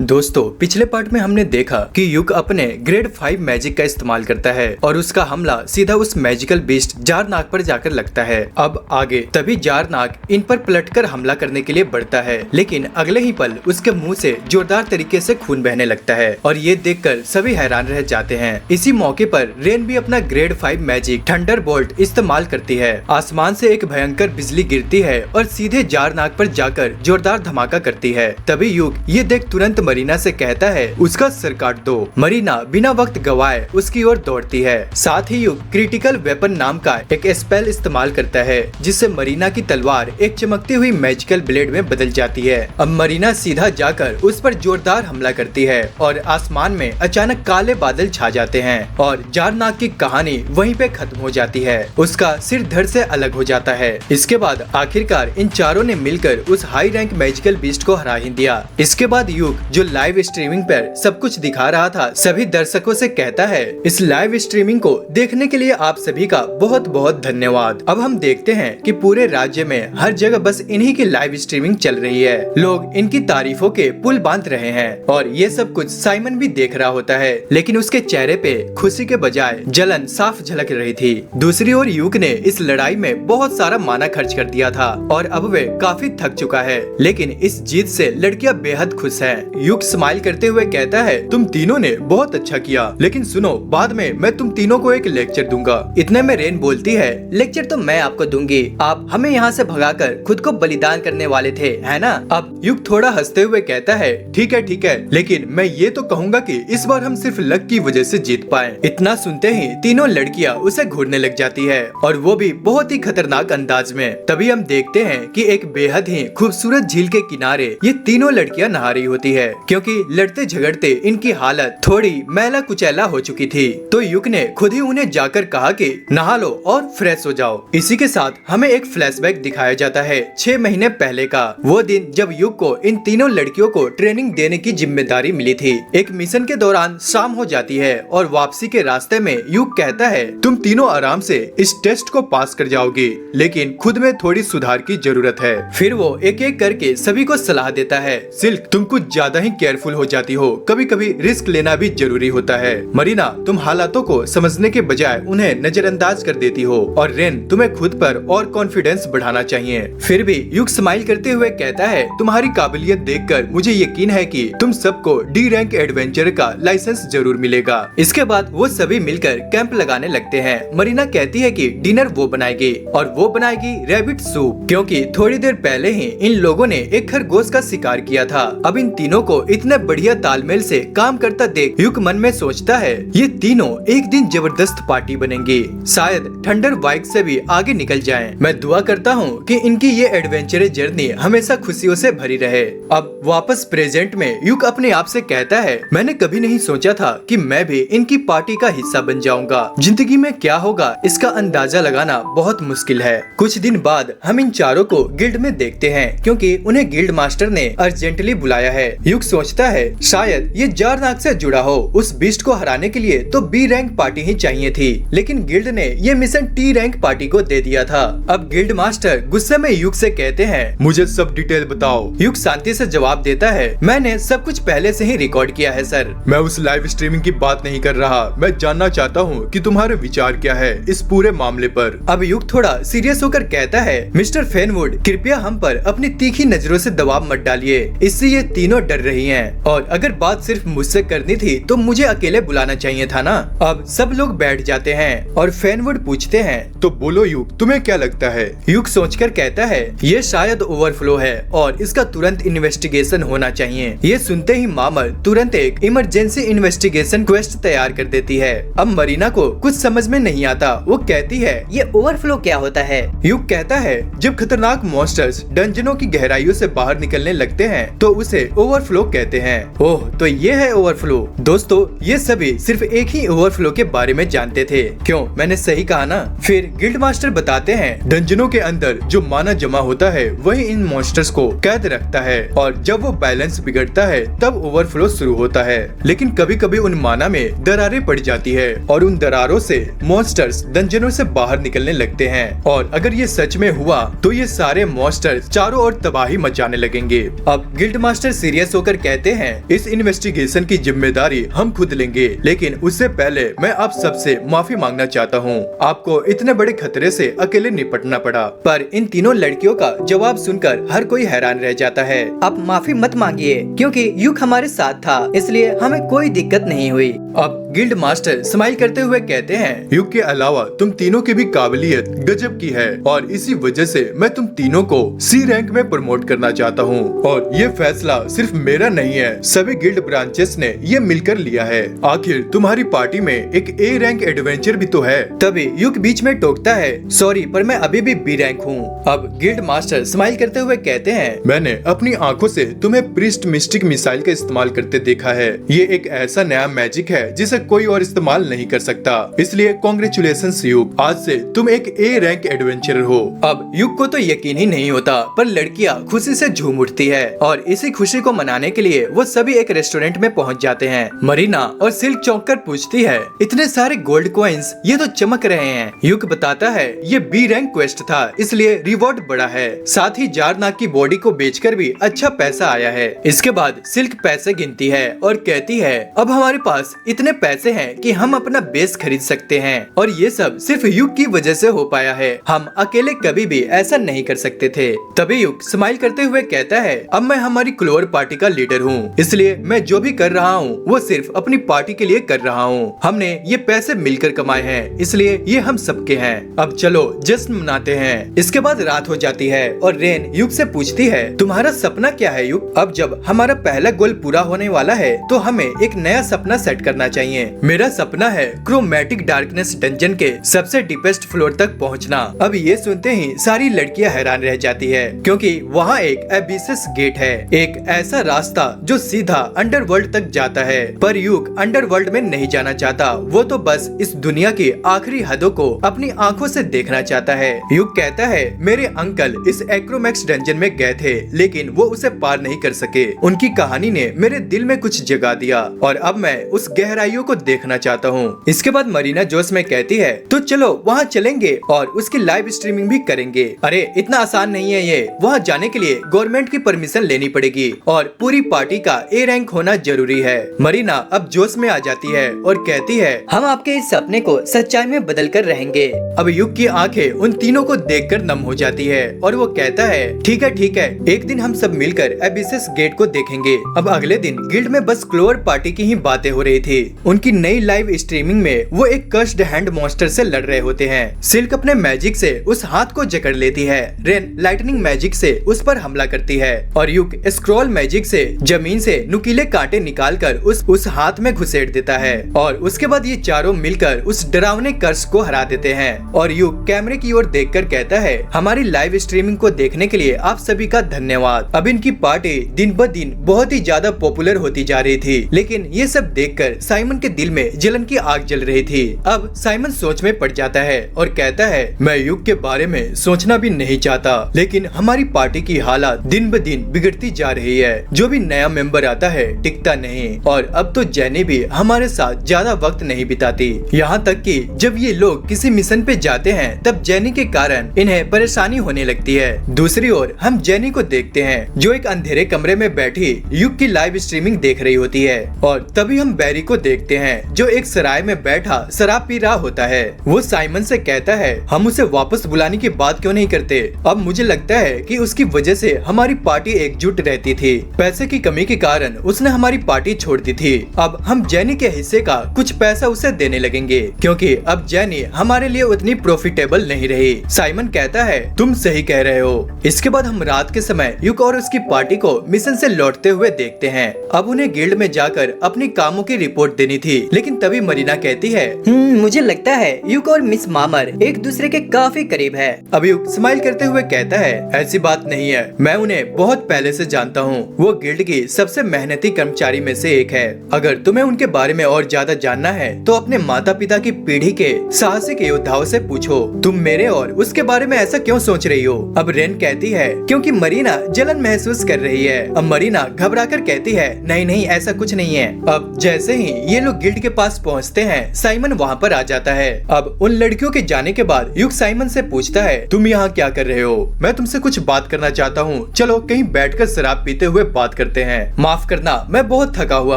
दोस्तों पिछले पार्ट में हमने देखा कि युग अपने ग्रेड 5 मैजिक का इस्तेमाल करता है और उसका हमला सीधा उस मैजिकल बीस्ट जारनाग पर जाकर लगता है। अब आगे तभी जारनाग इन पर पलटकर हमला करने के लिए बढ़ता है, लेकिन अगले ही पल उसके मुंह से जोरदार तरीके से खून बहने लगता है और ये देखकर सभी हैरान रह जाते हैं। इसी मौके पर रेन भी अपना ग्रेड 5 मैजिक थंडरबोल्ट इस्तेमाल करती है। आसमान से एक भयंकर बिजली गिरती है और सीधे जारनाग पर जाकर जोरदार धमाका करती है। तभी युग ये देख तुरंत मरीना से कहता है उसका सर काट दो। मरीना बिना वक्त गवाए उसकी ओर दौड़ती है। साथ ही युग क्रिटिकल वेपन नाम का एक स्पेल इस्तेमाल करता है जिससे मरीना की तलवार एक चमकती हुई मैजिकल ब्लेड में बदल जाती है। अब मरीना सीधा जाकर उस पर जोरदार हमला करती है और आसमान में अचानक काले बादल छा जाते हैं और जारनाग की कहानी वहीं पे खत्म हो जाती है। उसका सिर धड़ से अलग हो जाता है। इसके बाद आखिरकार इन चारों ने मिलकर उस हाई रैंक मैजिकल बीस्ट को हरा ही दिया। इसके बाद युग जो लाइव स्ट्रीमिंग पर सब कुछ दिखा रहा था सभी दर्शकों से कहता है इस लाइव स्ट्रीमिंग को देखने के लिए आप सभी का बहुत बहुत धन्यवाद। अब हम देखते हैं कि पूरे राज्य में हर जगह बस इन्हीं की लाइव स्ट्रीमिंग चल रही है। लोग इनकी तारीफों के पुल बांध रहे हैं और ये सब कुछ साइमन भी देख रहा होता है, लेकिन उसके चेहरे पे खुशी के बजाय जलन साफ झलक रही थी। दूसरी ओर युग ने इस लड़ाई में बहुत सारा माना खर्च कर दिया था और अब वे काफी थक चुका है, लेकिन इस जीत से लड़कियां बेहद खुश है। युग स्माइल करते हुए कहता है तुम तीनों ने बहुत अच्छा किया, लेकिन सुनो बाद में मैं तुम तीनों को एक लेक्चर दूंगा। इतने में रेन बोलती है लेक्चर तो मैं आपको दूंगी, आप हमें यहाँ से भगाकर खुद को बलिदान करने वाले थे है ना। अब युग थोड़ा हंसते हुए कहता है ठीक है, लेकिन मैं ये तो कहूँगा कि इस बार हम सिर्फ लक की वजह से जीत पाए। इतना सुनते ही तीनों लड़कियाँ उसे घूरने लग जाती है और वो भी बहुत ही खतरनाक अंदाज में। तभी हम देखते हैं कि एक बेहद ही खूबसूरत झील के किनारे ये तीनों लड़कियाँ नहा रही होती है, क्योंकि लड़ते झगड़ते इनकी हालत थोड़ी मैला कुचैला हो चुकी थी। तो युग ने खुद ही उन्हें जाकर कहा कि नहा लो और फ्रेश हो जाओ। इसी के साथ हमें एक फ्लैशबैक दिखाया जाता है 6 महीने पहले का, वो दिन जब युग को इन तीनों लड़कियों को ट्रेनिंग देने की जिम्मेदारी मिली थी। एक मिशन के दौरान शाम हो जाती है और वापसी के रास्ते में युग कहता है तुम तीनों आराम से इस टेस्ट को पास कर जाओगी, लेकिन खुद में थोड़ी सुधार की जरूरत है। फिर वो एक एक करके सभी को सलाह देता है सिल्क तुम कुछ ज्यादा ही केयरफुल हो जाती हो, कभी कभी रिस्क लेना भी जरूरी होता है। मरीना तुम हालातों को समझने के बजाय उन्हें नजरअंदाज कर देती हो और रेन तुम्हें खुद पर और कॉन्फिडेंस बढ़ाना चाहिए। फिर भी युग स्माइल करते हुए कहता है तुम्हारी काबिलियत देखकर मुझे यकीन है कि तुम सबको डी रैंक एडवेंचर का लाइसेंस जरूर मिलेगा। इसके बाद वो सभी मिलकर कैंप लगाने लगते हैं। मरीना कहती है कि डिनर वो बनाएगी और वो बनाएगी रैबिट सूप, क्योंकि थोड़ी देर पहले ही इन लोगों ने एक खरगोश का शिकार किया था। अब इन तीनों को इतने बढ़िया तालमेल से काम करता देख युग मन में सोचता है ये तीनों एक दिन जबरदस्त पार्टी बनेंगी, शायद थंडर बाइक से भी आगे निकल जाएं। मैं दुआ करता हूँ कि इनकी ये एडवेंचरस जर्नी हमेशा खुशियों से भरी रहे। अब वापस प्रेजेंट में युग अपने आप से कहता है मैंने कभी नहीं सोचा था कि मैं भी इनकी पार्टी का हिस्सा बन जाऊंगा। जिंदगी में क्या होगा इसका अंदाजा लगाना बहुत मुश्किल है। कुछ दिन बाद हम इन चारों को गिल्ड में देखते हैं, क्योंकि उन्हें गिल्ड मास्टर ने अर्जेंटली बुलाया है। युग सोचता है शायद ये जारनाग से जुड़ा हो, उस बीस्ट को हराने के लिए तो बी रैंक पार्टी ही चाहिए थी, लेकिन गिल्ड ने ये मिशन टी रैंक पार्टी को दे दिया था। अब गिल्ड मास्टर गुस्से में युग से कहते हैं मुझे सब डिटेल बताओ। युग शांति से जवाब देता है मैंने सब कुछ पहले से ही रिकॉर्ड किया है सर। मैं उस लाइव स्ट्रीमिंग की बात नहीं कर रहा, मैं जानना चाहता हूँ कि तुम्हारे विचार क्या है इस पूरे मामले पर। अब युग थोड़ा सीरियस होकर कहता है मिस्टर फेनवुड कृपया हम पर अपनी तीखी नजरों से दबाव मत डालिए, इससे ये तीनों डर रही हैं और अगर बात सिर्फ मुझसे करनी थी तो मुझे अकेले बुलाना चाहिए था ना। अब सब लोग बैठ जाते हैं और फेनवुड पूछते हैं तो बोलो युग तुम्हें क्या लगता है। युग सोचकर कहता है ये शायद ओवरफ्लो है और इसका तुरंत इन्वेस्टिगेशन होना चाहिए। ये सुनते ही मामर तुरंत एक इमरजेंसी इन्वेस्टिगेशन क्वेस्ट तैयार कर देती है। अब मरीना को कुछ समझ में नहीं आता, वो कहती है ये ओवरफ्लो क्या होता है। युग कहता है जब खतरनाक मॉन्स्टर्स डंजनों की गहराइयों से बाहर निकलने लगते हैं तो उसे ओवरफ्लो कहते हैं। ओह तो ये है ओवरफ्लो। दोस्तों ये सभी सिर्फ एक ही ओवरफ्लो के बारे में जानते थे, क्यों मैंने सही कहा ना। फिर गिल्ड मास्टर बताते हैं डंजनों के अंदर जो माना जमा होता है वही इन मॉन्स्टर्स को कैद रखता है और जब वो बैलेंस बिगड़ता है तब ओवरफ्लो शुरू होता है। लेकिन कभी कभी उन माना में दरारें पड़ जाती है और उन दरारों से मॉन्स्टर्स डंजनों से बाहर निकलने लगते हैं और अगर ये सच में हुआ तो ये सारे मॉन्स्टर्स चारों ओर तबाही मचाने लगेंगे। अब गिल्ड मास्टर सीरियस होकर कहते हैं इस इन्वेस्टिगेशन की जिम्मेदारी हम खुद लेंगे, लेकिन उससे पहले मैं आप सबसे माफी मांगना चाहता हूँ। आपको इतने बड़े खतरे से अकेले निपटना पड़ा। पर इन तीनों लड़कियों का जवाब सुनकर हर कोई हैरान रह जाता है। आप माफी मत मांगिए, क्योंकि युग हमारे साथ था, इसलिए हमें कोई दिक्कत नहीं हुई। अब गिल्ड मास्टर स्माइल करते हुए कहते हैं युग के अलावा तुम तीनों की भी काबिलियत गजब की है और इसी वजह से मैं तुम तीनों को सी रैंक में प्रमोट करना चाहता हूँ। और ये फैसला सिर्फ मेरा नहीं है, सभी गिल्ड ब्रांचेस ने ये मिलकर लिया है। आखिर तुम्हारी पार्टी में एक ए रैंक एडवेंचर भी तो है। तभी युग बीच में टोकता है, सॉरी पर मैं अभी भी बी रैंक हूँ। अब गिल्ड मास्टर स्माइल करते हुए कहते हैं मैंने अपनी आंखों से तुम्हें प्रिस्ट मिस्टिक मिसाइल का इस्तेमाल करते देखा है। ये एक ऐसा नया मैजिक है जिसे कोई और इस्तेमाल नहीं कर सकता, इसलिए कांग्रेचुलेशंस युग, आज से तुम एक ए रैंक एडवेंचरर हो। अब युग को तो यकीन ही नहीं होता, पर लड़कियां खुशी से झूम उठती है और इसी खुशी को मनाने के लिए वो सभी एक रेस्टोरेंट में पहुंच जाते हैं। मरीना और सिल्क चौंक कर पूछती है इतने सारे गोल्ड कॉइन्स, ये तो चमक रहे हैं। युग बताता है ये बी रैंक क्वेस्ट था, इसलिए रिवॉर्ड बड़ा है, साथ ही जारनाग की बॉडी को बेचकर भी अच्छा पैसा आया है। इसके बाद सिल्क पैसे गिनती है और कहती है अब हमारे पास इतने पैसे हैं कि हम अपना बेस खरीद सकते हैं और ये सब सिर्फ युग की वजह से हो पाया है, हम अकेले कभी भी ऐसा नहीं कर सकते थे। तभी युग स्माइल करते हुए कहता है अब मैं हमारी क्लोवर पार्टी का लीडर हूँ, इसलिए मैं जो भी कर रहा हूँ वो सिर्फ अपनी पार्टी के लिए कर रहा हूँ। हमने ये पैसे मिलकर कमाए हैं, इसलिए ये हम सबके हैं। अब चलो जश्न मनाते हैं। इसके बाद रात हो जाती है और रेन युग से पूछती है तुम्हारा सपना क्या है युग? अब जब हमारा पहला गोल पूरा होने वाला है तो हमें एक नया सपना सेट करना चाहिए। मेरा सपना है क्रोमैटिक डार्कनेस डंजन के सबसे डीपेस्ट फ्लोर तक पहुंचना। अब ये सुनते ही सारी लड़कियां हैरान रह जाती है, क्योंकि वहाँ एक एबिसिस गेट है, एक ऐसा रास्ता जो सीधा अंडरवर्ल्ड तक जाता है। पर युग अंडरवर्ल्ड में नहीं जाना चाहता, वो तो बस इस दुनिया की आखिरी हदों को अपनी आंखों से देखना चाहता है। युग कहता है मेरे अंकल इस एक्रोमैक्स डंजन में गए थे, लेकिन वो उसे पार नहीं कर सके। उनकी कहानी ने मेरे दिल में कुछ जगा दिया और अब मैं उस गहराइयों को देखना चाहता हूँ। इसके बाद मरीना जोश में कहती है तो चलो वहाँ चलेंगे और उसकी लाइव स्ट्रीमिंग भी करेंगे। अरे इतना आसान नहीं है ये, वहाँ जाने के लिए गवर्नमेंट की परमिशन लेनी पड़ेगी और पूरी पार्टी का ए रैंक होना जरूरी है। मरीना अब जोश में आ जाती है और कहती है हम आपके इस सपने को सच्चाई में बदल कर रहेंगे। अब युग की आंखें उन तीनों को देखकर नम हो जाती है और वो कहता है ठीक है, एक दिन हम सब मिलकर एबिसिस गेट को देखेंगे। अब अगले दिन गिल्ड में बस क्लोवर पार्टी की ही बातें हो रही थी। उनकी नई लाइव स्ट्रीमिंग में वो एक कर्स्ड हैंड मॉन्स्टर से लड़ रहे होते हैं। सिल्क अपने मैजिक से उस हाथ को जकड़ लेती है, रेन लाइटनिंग मैजिक से उस पर हमला करती है और युग स्क्रॉल मैजिक से जमीन से नुकीले कांटे निकालकर उस हाथ में घुसेड़ देता है और उसके बाद ये चारों मिलकर उस डरावने कर्स को हरा देते हैं। और युग कैमरे की ओर देखकर कहता है हमारी लाइव स्ट्रीमिंग को देखने के लिए आप सभी का धन्यवाद। अब इनकी पार्टी दिन ब दिन बहुत ही ज्यादा पॉपुलर होती जा रही थी, लेकिन ये सब देखकर साइमन के दिल में जलन की आग जल रही थी। अब साइमन सोच में पड़ जाता है और कहता है मैं युग के बारे में सोचना भी नहीं चाहता, लेकिन हमारी पार्टी की हालत दिन ब दिन बिगड़ती जा रही है। जो भी नया मेंबर आता है टिकता नहीं और अब तो जेनी भी हमारे साथ ज्यादा वक्त नहीं बिताती। यहाँ तक कि जब ये लोग किसी मिशन पे जाते हैं तब जेनी के कारण इन्हें परेशानी होने लगती है। दूसरी ओर हम जेनी को देखते हैं जो एक अंधेरे कमरे में बैठी युग की लाइव स्ट्रीमिंग देख रही होती है और तभी हम बैरी को देखते हैं जो एक सराय में बैठा शराब पी रहा होता है। वो साइमन से कहता है हम उसे वापस बुलाने की बात क्यों नहीं करते? अब मुझे लगता है कि उसकी वजह से हमारी पार्टी एकजुट रहती थी, पैसे की कमी के कारण उसने हमारी पार्टी छोड़ दी थी। अब हम जेनी के हिस्से का कुछ पैसा उसे देने लगेंगे, क्योंकि अब जेनी हमारे लिए उतनी प्रॉफिटेबल नहीं रही। साइमन कहता है तुम सही कह रहे हो। इसके बाद हम रात के समय युग और उसकी पार्टी को मिशन से लौटते हुए देखते हैं। अब उन्हें गिल्ड में जाकर अपनी कामों की रिपोर्ट देनी थी, लेकिन तभी मरीना कहती है मुझे लगता है युग और मिस मामर एक दूसरे के काफी करीब है। अब युग स्माइल करते हुए कहता है ऐसी बात नहीं है, मैं उन्हें बहुत पहले से जानता हूँ। वो गिल्ड की सबसे मेहनती कर्मचारी में से एक है। अगर तुम्हें उनके बारे में और ज्यादा जानना है तो अपने माता पिता की पीढ़ी के साहसिक योद्धाओं से पूछो। तुम मेरे और उसके बारे में ऐसा क्यों सोच रही हो? अब रेन कहती है क्योंकि मरीना जलन महसूस कर रही है। अब मरीना घबराकर कहती है नहीं ऐसा कुछ नहीं है। अब जैसे ही ये लोग लोग गिल्ड के पास पहुँचते हैं साइमन वहाँ पर आ जाता है। अब उन लड़कियों के जाने के बाद युग साइमन से पूछता है, तुम यहाँ क्या कर रहे हो? मैं तुमसे कुछ बात करना चाहता हूँ, चलो कहीं बैठकर शराब पीते हुए बात करते हैं। माफ करना, मैं बहुत थका हुआ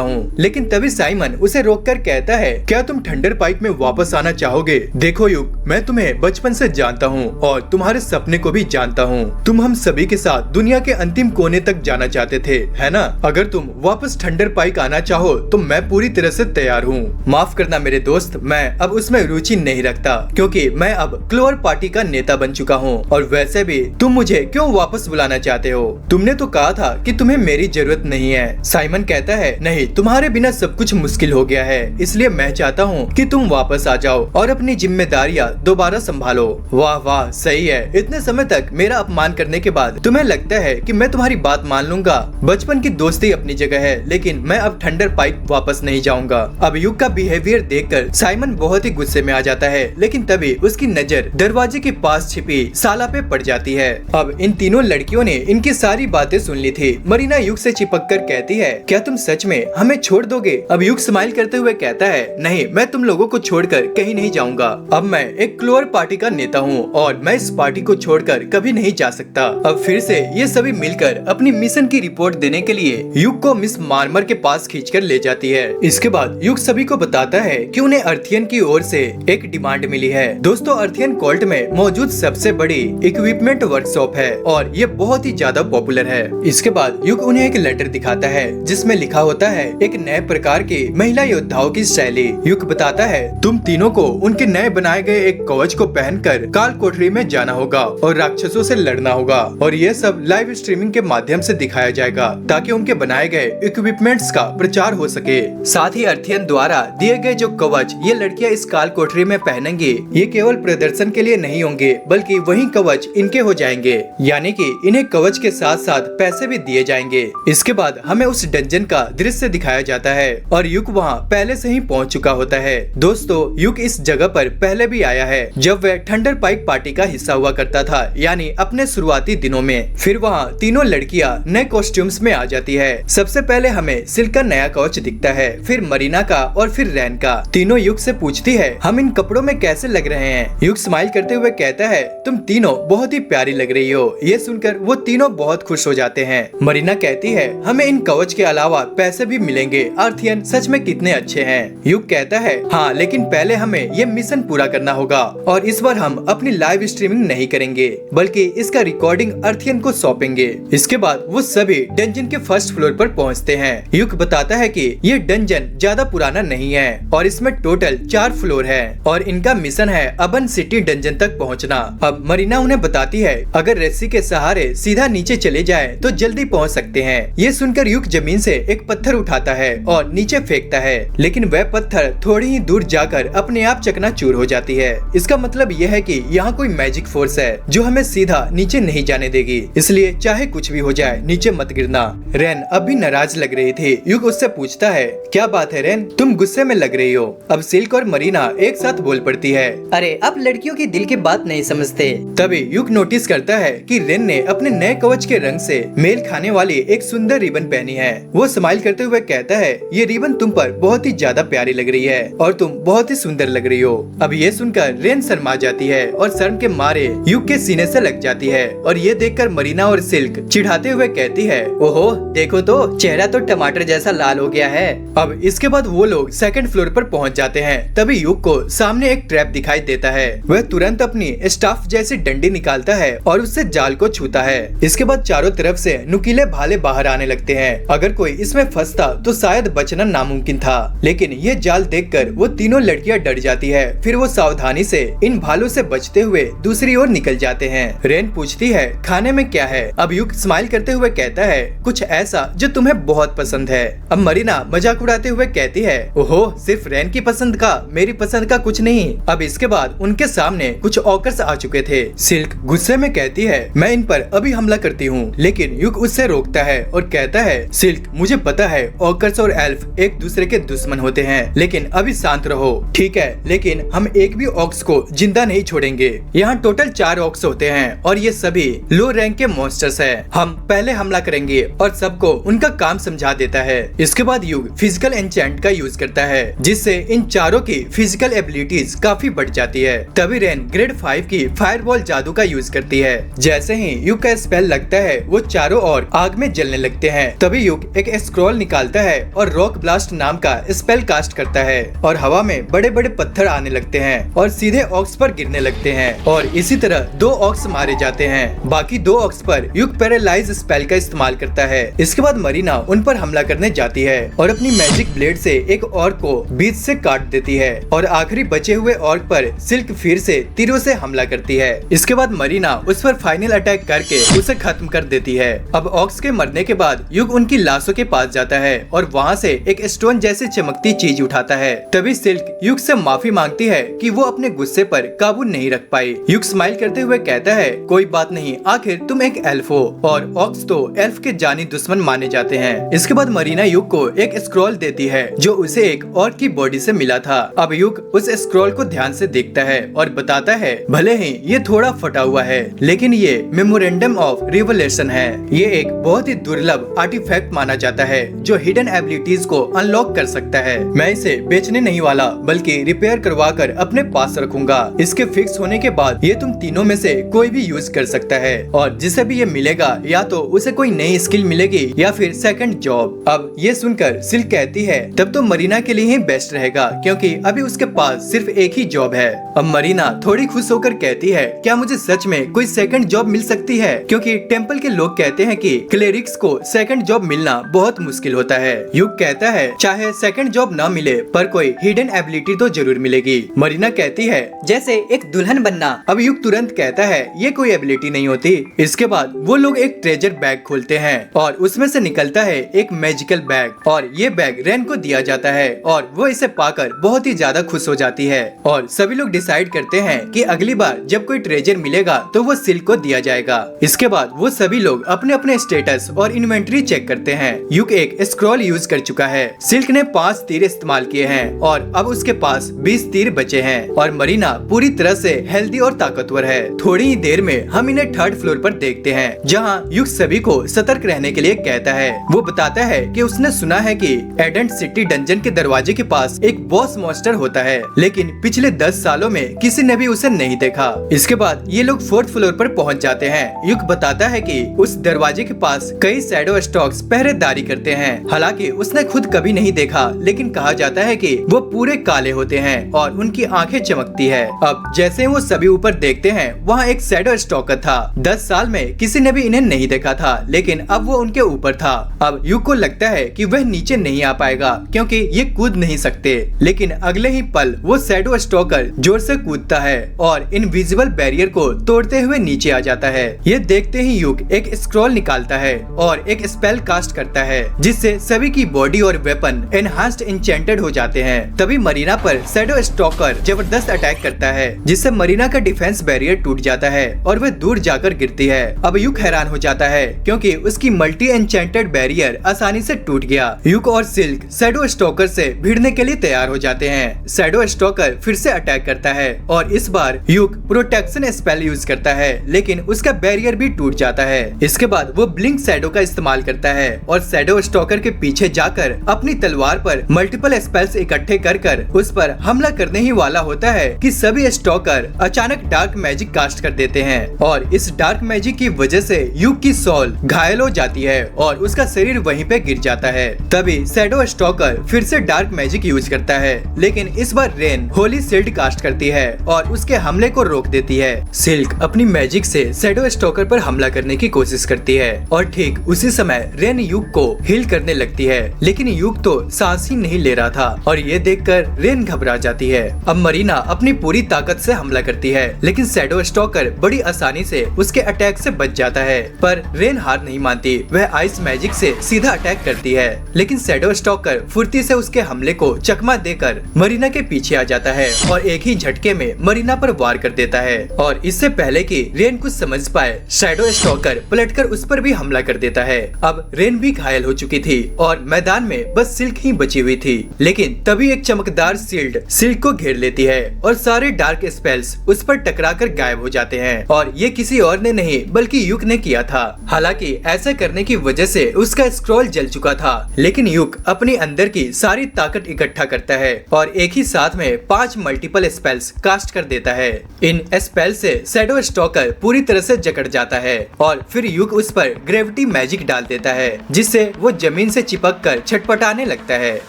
हूँ। लेकिन तभी साइमन उसे रोककर कहता है, क्या तुम थंडर पाइक में वापस आना चाहोगे? देखो युग, मैं तुम्हें बचपन से जानता हूँ और तुम्हारे सपने को भी जानता हूँ। तुम हम सभी के साथ दुनिया के अंतिम कोने तक जाना चाहते थे, है ना? अगर तुम वापस थंडर पाइक आना चाहो तो मैं पूरी तरह से तैयार हूँ। माफ करना मेरे दोस्त, मैं अब उसमें रुचि नहीं रखता क्योंकि मैं अब क्लोवर पार्टी का नेता बन चुका हूँ। और वैसे भी तुम मुझे क्यों वापस बुलाना चाहते हो? तुमने तो कहा था कि तुम्हें मेरी जरूरत नहीं है। साइमन कहता है, नहीं, तुम्हारे बिना सब कुछ मुश्किल हो गया है, इसलिए मैं चाहता हूँ कि तुम वापस आ जाओ और अपनी जिम्मेदारियाँ दोबारा संभालो। वाह वाह, सही है। इतने समय तक मेरा अपमान करने के बाद तुम्हें लगता है कि मैं तुम्हारी बात मान लूंगा। बचपन की दोस्ती अपनी जगह है, लेकिन मैं अब थंडर पाइक वापस नहीं जाऊंगा। अब युग का बिहेवियर देखकर साइमन बहुत ही गुस्से में आ जाता है, लेकिन तभी उसकी नजर दरवाजे के पास छिपी साला पे पड़ जाती है। अब इन तीनों लड़कियों ने इनकी सारी बातें सुन ली थी। मरीना युग से चिपक कर कहती है, क्या तुम सच में हमें छोड़ दोगे? अब युग स्माइल करते हुए कहता है, नहीं, मैं तुम लोगों को छोड़कर कहीं नहीं जाऊंगा। अब मैं एक क्लोवर पार्टी का नेता हूँ और मैं इस पार्टी को छोड़कर कभी नहीं जा सकता। अब फिर से ये सभी मिलकर अपनी मिशन की रिपोर्ट देने के लिए युग को मिस मार्मर के पास खींचकर ले जाती है। इसके बाद युग सभी को बताता है कि उन्हें अर्थियन की ओर से एक डिमांड मिली है। दोस्तों, अर्थियन कोल्ट में मौजूद सबसे बड़ी इक्विपमेंट वर्कशॉप है और ये बहुत ही ज्यादा पॉपुलर है। इसके बाद युग उन्हें एक लेटर दिखाता है जिसमें लिखा होता है एक नए प्रकार की महिला योद्धाओं की शैली। युग बताता है, तुम तीनों को उनके नए बनाए गए एक कवच को पहनकर काल कोठरी में जाना होगा और राक्षसों से लड़ना होगा और ये सब लाइव स्ट्रीमिंग के माध्यम से दिखाया जाएगा ताकि उनके बनाए गए इक्विपमेंट्स का प्रचार हो सके। साथ ही अर्थियन द्वारा दिए गए जो कवच ये लड़कियां इस काल कोठरी में पहनेंगी, ये केवल प्रदर्शन के लिए नहीं होंगे बल्कि वही कवच इनके हो जाएंगे, यानी कि इन्हें कवच के साथ साथ पैसे भी दिए जाएंगे। इसके बाद हमें उस डंजन का दृश्य दिखाया जाता है और युग वहाँ पहले से ही पहुँच चुका होता है। दोस्तों, युग इस जगह पर पहले भी आया है जब वह थंडर पाइक पार्टी का हिस्सा हुआ करता था, यानी अपने शुरुआती दिनों में। फिर वहाँ तीनों लड़कियाँ नए कॉस्ट्यूम्स में आ जाती है। सबसे पहले हमें सिल्क का नया कवच दिखता है, फिर मरीना का और फिर रैन का। तीनों युग से पूछती है, हम इन कपड़ों में कैसे लग रहे हैं? युग स्माइल करते हुए कहता है, तुम तीनों बहुत ही प्यारी लग रही हो। ये सुनकर वो तीनों बहुत खुश हो जाते हैं। मरीना कहती है, हमें इन कवच के अलावा पैसे भी मिलेंगे। अर्थियन सच में कितने अच्छे हैं। युग कहता है, हाँ, लेकिन पहले हमें ये मिशन पूरा करना होगा और इस बार हम अपनी लाइव स्ट्रीमिंग नहीं करेंगे बल्कि इसका रिकॉर्डिंग अर्थियन को सौंपेंगे। इसके बाद वो सभी डंजन के फर्स्ट फ्लोर पर पहुंचते हैं। युग बताता है कि ये डंजन ज्यादा पुराना नहीं है और इसमें टोटल 4 फ्लोर है और इनका मिशन है अबन सिटी डंजन तक पहुंचना। अब मरीना उन्हें बताती है, अगर रस्सी के सहारे सीधा नीचे चले जाए तो जल्दी पहुंच सकते हैं। ये सुनकर युग जमीन से एक पत्थर उठाता है और नीचे फेंकता है, लेकिन वह पत्थर थोड़ी ही दूर जाकर अपने आप चकनाचूर हो जाती है। इसका मतलब यह है कि यहाँ कोई मैजिक फोर्स है जो हमें सीधा नीचे नहीं जाने देगी, इसलिए चाहे कुछ भी हो जाए नीचे मत गिरना। रैन अब भी नाराज लग रही थी। युग उससे पूछता है, क्या बात है रैन, तुम गुस्से में लग रही हो? अब सिल्क और मरीना एक साथ बोल पड़ती है, अरे अब लड़कियों की दिल की बात नहीं समझते। तभी युग नोटिस करता है कि रेन ने अपने नए कवच के रंग से मेल खाने वाली एक सुंदर रिबन पहनी है। वो स्माइल करते हुए कहता है, ये रिबन तुम पर बहुत ही ज्यादा प्यारी लग रही है और तुम बहुत ही सुंदर लग रही हो। अब ये सुनकर रेन शर्मा जाती है और शर्म के मारे युग के सीने से लग जाती है और ये देखकर मरीना और सिल्क चिढ़ाते हुए कहती है, ओहो देखो तो, चेहरा तो टमाटर जैसा लाल हो गया है। अब इसके बाद वो लोग सेकंड फ्लोर पर पहुंच जाते हैं। तभी युग को सामने एक ट्रैप दिखाई देता है। वह तुरंत अपनी स्टाफ जैसी डंडी निकालता है और उससे जाल को छूता है। इसके बाद चारों तरफ से नुकीले भाले बाहर आने लगते हैं। अगर कोई इसमें फंसता तो शायद बचना नामुमकिन था, लेकिन ये जाल देखकर वो तीनों लड़कियां डर जाती है। फिर वो सावधानी से इन भालों से बचते हुए दूसरी ओर निकल जाते हैं। रेन पूछती है, खाने में क्या है? अब युग स्माइल करते हुए कहता है, कुछ ऐसा जो तुम्हें बहुत पसंद है। अब मरीना मजाक उड़ाते हुए कहती है, ओहो सिर्फ रेन की पसंद का, मेरी पसंद का कुछ नहीं। अब इसके बाद उनके सामने कुछ ऑकर्स आ चुके थे। सिल्क गुस्से में कहती है, मैं इन पर अभी हमला करती हूँ, लेकिन युग उससे रोकता है और कहता है, सिल्क मुझे पता है ऑकर्स और एल्फ एक दूसरे के दुश्मन होते हैं, लेकिन अभी शांत रहो, ठीक है? लेकिन हम एक भी ऑक्स को जिंदा नहीं छोड़ेंगे। यहाँ टोटल 4 ऑक्स होते हैं और ये सभी लो रैंक के मॉन्स्टर्स हैं। हम पहले हमला करेंगे और सबको उनका काम समझा देता है। इसके बाद युग फिजिकल एन्चेंट का यूज करता है, जिससे इन चारों की फिजिकल एबिलिटीज काफी बढ़ जाती है। तभी रेन ग्रेड 5 की फायरबॉल जादू का यूज करती है। जैसे ही युग का स्पेल लगता है वो चारों ओर आग में जलने लगते हैं। तभी युग एक स्क्रॉल निकालता है और रॉक ब्लास्ट नाम का स्पेल कास्ट करता है और हवा में बड़े बड़े पत्थर आने लगते हैं और सीधे ऑक्स पर गिरने लगते हैं और इसी तरह 2 ऑक्स मारे जाते हैं। बाकी 2 ऑक्स पर युग पैरालाइज स्पेल का इस्तेमाल करता है। इसके बाद मरीना उन पर हमला करने जाती है और अपनी मैजिक ब्लेड से एक ऑर्क को बीच से काट देती है और आखिरी बचे हुए ऑर्क पर सिल्क फिर से तीरों से हमला करती है। इसके बाद मरीना उस पर फाइनल अटैक करके उसे खत्म कर देती है। अब ऑक्स के मरने के बाद युग उनकी लाशों के पास जाता है और वहाँ से एक स्टोन जैसी चमकती चीज उठाता है। तभी सिल्क युग से माफी मांगती है कि वो अपने गुस्से पर काबू नहीं रख पाई। युग स्माइल करते हुए कहता है, कोई बात नहीं, आखिर तुम एक एल्फ हो और ऑक्स तो एल्फ के जानी दुश्मन माने जाते हैं। इसके बाद मरीना युग को एक स्क्रॉल देती है जो उसे एक ऑर्क की बॉडी से मिला था। अब युग उस स्क्रॉल को ध्यान से देखता है और बताता है, भले ही ये थोड़ा फटा हुआ है लेकिन ये मेमोरेंडम ऑफ रिवोल्यूशन है। ये एक बहुत ही दुर्लभ आर्टिफैक्ट माना जाता है जो हिडन एबिलिटीज को अनलॉक कर सकता है। मैं इसे बेचने नहीं वाला बल्कि रिपेयर करवा कर अपने पास रखूंगा। इसके फिक्स होने के बाद ये तुम तीनों में से कोई भी यूज कर सकता है और जिसे भी ये मिलेगा या तो उसे कोई नई स्किल मिलेगी या फिर सेकंड जॉब। अब ये सुनकर सिल्क कहती है, तब तो मरीना के लिए ही बेस्ट रहेगा क्योंकि अभी उसके पास सिर्फ एक ही जॉब है। अब मरीना थोड़ी खुश होकर कहती है, क्या मुझे सच में कोई सेकंड जॉब मिल सकती है? क्योंकि टेम्पल के लोग कहते हैं कि क्लेरिक्स को सेकंड जॉब मिलना बहुत मुश्किल होता है। युग कहता है, चाहे सेकंड जॉब न मिले पर कोई हिडन एबिलिटी तो जरूर मिलेगी। मरीना कहती है, जैसे एक दुल्हन बनना। अब युग तुरंत कहता है, ये कोई एबिलिटी नहीं होती। इसके बाद वो लोग एक ट्रेजर बैग खोलते हैं और उसमें से निकलता है एक मैजिकल बैग और ये बैग रेन को दिया जाता है और वो इसे पाकर बहुत ही ज्यादा खुश हो जाती है और सभी लोग डिसाइड करते हैं कि अगली बार जब कोई ट्रेजर मिलेगा तो वो सिल्क को दिया जाएगा। इसके बाद वो सभी लोग अपने अपने स्टेटस और इन्वेंटरी चेक करते हैं। युग एक स्क्रॉल यूज कर चुका है। सिल्क ने 5 तीर इस्तेमाल किए हैं और अब उसके पास 20 तीर बचे हैं और मरीना पूरी तरह से हेल्दी और ताकतवर है। थोड़ी ही देर में हम इन्हें 3rd फ्लोर पर देखते हैं जहाँ युग सभी को सतर्क रहने के लिए कहता है। वो बताता है कि उसने सुना है कि एडेंट सिटी डंजन के दरवाजे के पास एक बॉस मॉन्स्टर होता है लेकिन पिछले 10 सालों में किसी ने भी उसे नहीं देखा। इसके बाद ये लोग 4th फ्लोर पर पहुंच जाते हैं। युग बताता है कि उस दरवाजे के पास कई शैडो स्टॉक्स पहरेदारी करते हैं। हालांकि उसने खुद कभी नहीं देखा लेकिन कहा जाता है कि वो पूरे काले होते हैं और उनकी आंखें चमकती है। अब जैसे वो सभी ऊपर देखते हैं वहाँ एक शैडो स्टॉकर था। 10 साल में किसी ने भी इन्हें नहीं देखा था लेकिन अब वो उनके ऊपर था। अब युग को लगता है कि वह नीचे नहीं आ पाएगा क्योंकि ये कूद नहीं सकते लेकिन अगले ही पल वो शैडो स्टॉकर जोर से कूदता है और इनविजिबल बैरियर को तोड़ते हुए नीचे आ जाता है। ये देखते ही युग एक स्क्रॉल निकालता है और एक स्पेल कास्ट करता है जिससे सभी की बॉडी और वेपन एनहांस्ड इंचेंटेड हो जाते हैं। तभी मरीना पर शैडो स्टॉकर जबरदस्त अटैक करता है जिससे मरीना का डिफेंस बैरियर टूट जाता है और वह दूर जाकर गिरती है। अब युग हैरान हो जाता है क्योंकि उसकी मल्टी एन्चेंटेड बैरियर आसानी से टूट गया। युग और सिल्क शैडो स्टॉकर से भिड़ने के लिए तैयार हो जाते हैं। शैडो स्टॉकर फिर से अटैक करता है और इस बार युग प्रोटेक्शन स्पेल यूज करता है लेकिन उसका बैरियर भी टूट जाता है। इसके बाद वो ब्लिंक शैडो का इस्तेमाल करता है और शैडो स्टॉकर के पीछे जाकर अपनी तलवार पर मल्टीपल स्पेल्स इकट्ठे कर उस पर हमला करने ही वाला होता है कि सभी स्टॉकर अचानक डार्क मैजिक कास्ट कर देते हैं और इस डार्क मैजिक की वजह से युग की सोल घायल हो जाती है और उसका शरीर वहीं पे गिर जाता है। तभी शैडो स्टॉकर फिर से डार्क मैजिक यूज करता है लेकिन इस बार रेन होली शील्ड कास्ट करती है और उसके हमले को रोक देती है। सिल्क अपनी मैजिक से शैडो स्टॉकर पर हमला करने की कोशिश करती है और ठीक उसी समय रेन युग को हील करने लगती है लेकिन युग तो सांस ही नहीं ले रहा था और ये देखकर रेन घबरा जाती है। अब मरीना अपनी पूरी ताकत से हमला करती है लेकिन शैडो स्टॉकर बड़ी आसानी से उसके अटैक से बच जाता है पर रेन हार नहीं मानती। वह आइस मैजिक से सीधा अटैक करती है लेकिन शैडो स्टॉकर फुर्ती से उसके हमले को चकमा देकर मरीना के पीछे आ जाता है और एक ही झटके में मरीना पर वार कर देता है और इससे पहले कि रेन कुछ समझ पाए शैडो स्टॉकर पलटकर उस पर भी हमला कर देता है। अब रेन भी घायल हो चुकी थी और मैदान में बस सिल्क ही बची हुई थी लेकिन तभी एक चमकदार शील्ड सिल्क को घेर लेती है और सारे डार्क स्पेल्स उस पर टकराकर गायब हो जाते हैं और ये किसी और ने नहीं बल्कि युग ने किया था। हालांकि ऐसा करने की वजह से उसका स्क्रॉल जल चुका था लेकिन युग अपने अंदर की सारी ताकत इकट्ठा करता है और एक ही साथ में 5 मल्टीपल स्पेल्स कास्ट कर देता है। इन स्पेल से शैडो स्टॉकर पूरी तरह से जकड़ जाता है और फिर युग उस पर ग्रेविटी मैजिक डाल देता है, जिससे वो जमीन से चिपक कर छटपटाने लगता है।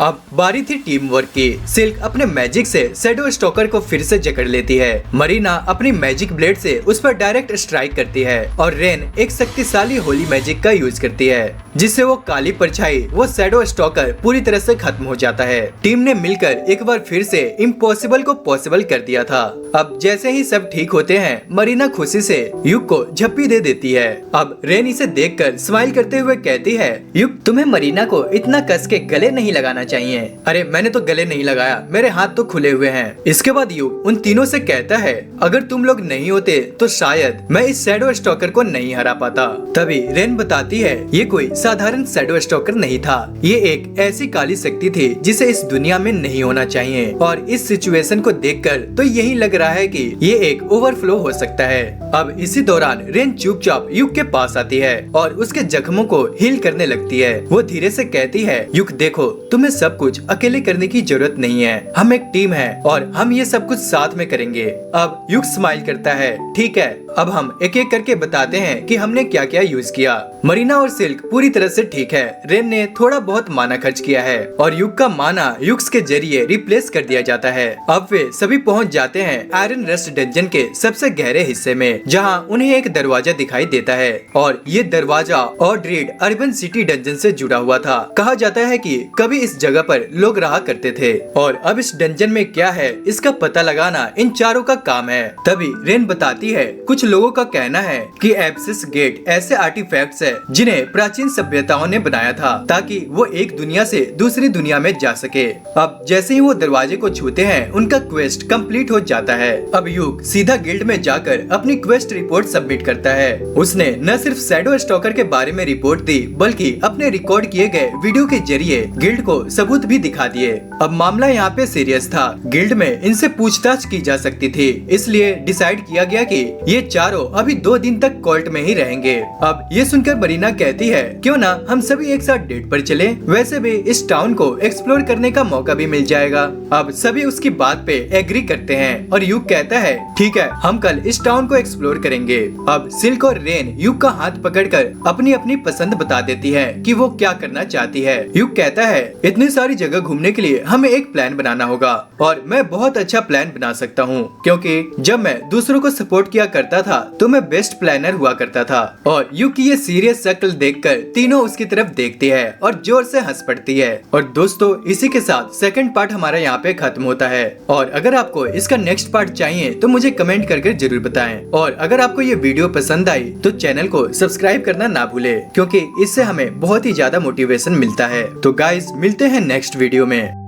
अब बारी थी टीम वर्क की। सिल्क अपने मैजिक से शैडो स्टॉकर को फिर से जकड़ लेती है। मरीना अपनी मैजिक ब्लेड से उस पर डायरेक्ट स्ट्राइक करती है और रेन एक शक्तिशाली होली मैजिक का यूज करती है, जिससे वो काली परछाई वो शैडो स्टॉकर पूरी तरह से खत्म हो जाता है। टीम ने मिलकर एक बार फिर से इम्पॉसिबल को पॉसिबल कर दिया था। अब जैसे ही सब ठीक होते हैं, मरीना खुशी से युग को झप्पी दे देती है। अब रेन इसे देखकर स्माइल करते हुए कहती है, युग, तुम्हें मरीना को इतना कस के गले नहीं लगाना चाहिए। अरे मैंने तो गले नहीं लगाया, मेरे हाथ तो खुले हुए हैं। इसके बाद युग उन तीनों से कहता है, अगर तुम लोग नहीं होते तो शायद मैं इस शैडो स्टॉकर को नहीं हरा पाता। तभी रेन बताती है, ये कोई साधारण शैडो स्टॉकर नहीं था, ये एक ऐसी काली शक्ति थी जिसे इस दुनिया में नहीं होना चाहिए। और इस सिचुएशन को देखकर तो यही लग रहा है कि ये एक ओवरफ्लो हो सकता है। अब इसी दौरान रेन चुपचाप युग के पास आती है और उसके जख्मों को हील करने लगती है। वो धीरे से कहती है, युग देखो, तुम्हें सब कुछ अकेले करने की जरूरत नहीं है, हम एक टीम है और हम ये सब कुछ साथ में करेंगे। अब युग स्माइल करता है, ठीक है, अब हम एक एक करके बताते हैं कि हमने क्या क्या यूज किया। मरीना और सिल्क पूरी तरह से ठीक है। रेन ने थोड़ा बहुत माना खर्च किया है और युग का माना युग्स के जरिए रिप्लेस कर दिया जाता है। अब वे सभी पहुंच जाते हैं आयरन रस्ट डंजन के सबसे गहरे हिस्से में, जहां उन्हें एक दरवाजा दिखाई देता है और ये दरवाजा ऑड्रीड अर्बन सिटी डंजन से जुड़ा हुआ था। कहा जाता है कि कभी इस जगह पर लोग रहा करते थे और अब इस डंजन में क्या है इसका पता लगाना इन चारों का काम है। तभी रेन बताती है, कुछ लोगों का कहना है कि एब्सिस गेट ऐसे आर्टिफैक्ट्स है जिन्हें प्राचीन सभ्यताओं ने बनाया था ताकि वो एक दुनिया से दूसरी दुनिया में जा सके। अब जैसे ही वो दरवाजे को छूते हैं, उनका क्वेस्ट कंप्लीट हो जाता है। अब युग सीधा गिल्ड में जाकर अपनी क्वेस्ट रिपोर्ट सबमिट करता है। उसने न सिर्फ शैडो स्टॉकर के बारे में रिपोर्ट दी, बल्कि अपने रिकॉर्ड किए गए वीडियो के जरिए गिल्ड को सबूत भी दिखा दिए। अब मामला यहाँ पे सीरियस था। गिल्ड में इनसे पूछताछ की जा सकती थी, इसलिए डिसाइड किया गया कि ये चारों अभी 2 दिन तक कोर्ट में ही रहेंगे। अब ये सुनकर मरीना कहती है, क्यों ना हम सभी एक साथ डेट पर चले, वैसे भी इस टाउन को एक्सप्लोर करने का मौका भी मिल जाएगा। अब सभी उसकी बात पे एग्री करते हैं और युग कहता है, ठीक है, हम कल इस टाउन को एक्सप्लोर करेंगे। अब सिल्क और रेन युग का हाथ पकड़कर अपनी अपनी पसंद बता देती है कि वो क्या करना चाहती है। युग कहता है, इतनी सारी जगह घूमने के लिए हमें एक प्लान बनाना होगा और मैं बहुत अच्छा प्लान बना सकता हूँ, क्योंकि जब मैं दूसरों को सपोर्ट किया करता था तो मैं बेस्ट प्लानर हुआ करता था। और युग की ये सीरियस शक्ल देखकर तीनों उसकी तरफ देखती है और जोर से हंस पड़ती है। और दोस्तों, इसी के साथ सेकंड पार्ट हमारा यहाँ पे खत्म होता है। और अगर आपको इसका नेक्स्ट पार्ट चाहिए तो मुझे कमेंट करके जरूर बताएं। और अगर आपको ये वीडियो पसंद आई तो चैनल को सब्सक्राइब करना ना भूले, क्योंकि इससे हमें बहुत ही ज्यादा मोटिवेशन मिलता है। तो गाइस, मिलते हैं नेक्स्ट वीडियो में।